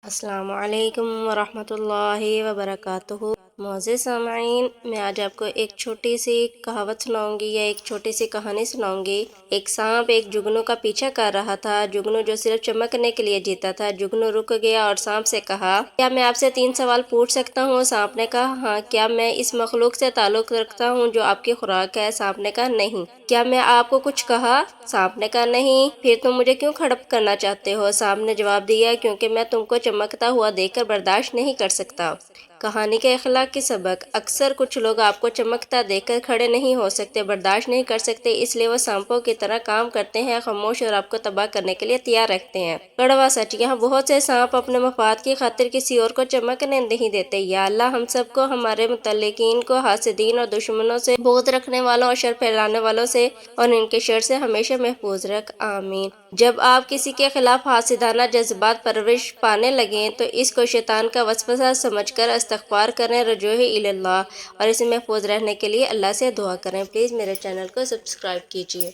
السلام علیکم ورحمۃ اللہ وبرکاتہ۔ معزز سامعین، میں آج آپ کو ایک چھوٹی سی کہاوت سناؤں گی یا ایک چھوٹی سی کہانی سناؤں گی۔ ایک سانپ ایک جگنو کا پیچھا کر رہا تھا۔ جگنو جو صرف چمکنے کے لیے جیتا تھا۔ جگنو رک گیا اور سانپ سے کہا، کیا میں آپ سے 3 سوال پوچھ سکتا ہوں؟ سانپ نے کہا، ہاں۔ کیا میں اس مخلوق سے تعلق رکھتا ہوں جو آپ کی خوراک ہے؟ سانپ نے کہا، نہیں۔ کیا میں آپ کو کچھ کہا؟ سانپ نے کہا، نہیں۔ پھر تم مجھے کیوں ہڑپ کرنا چاہتے ہو؟ سانپ نے جواب دیا، کیونکہ میں تم کو چمکتا ہوا دیکھ کر برداشت نہیں کر سکتا۔ کہانی کے اخلاق کی سبق: اکثر کچھ لوگ آپ کو چمکتا دیکھ کر کھڑے نہیں ہو سکتے، برداشت نہیں کر سکتے، اس لیے وہ سانپوں کی طرح کام کرتے ہیں، خاموش اور آپ کو تباہ کرنے کے لیے تیار رکھتے ہیں۔ کڑوا سچ: یہاں بہت سے سانپ اپنے مفاد کی خاطر کسی اور کو چمکنے نہیں دیتے۔ یا اللہ ہم سب کو، ہمارے متعلقین کو حاسدین اور دشمنوں سے، بغض رکھنے والوں اور شر پھیلانے والوں سے اور ان کے شر سے ہمیشہ محفوظ رکھ، آمین۔ جب آپ کسی کے خلاف حاسدانہ جذبات پرورش پانے لگیں تو اس کو شیطان کا وسوسہ سمجھ کر استغفار کریں، رجوع اللہ، اور اسے محفوظ رہنے کے لیے اللہ سے دعا کریں۔ پلیز میرے چینل کو سبسکرائب کیجیے۔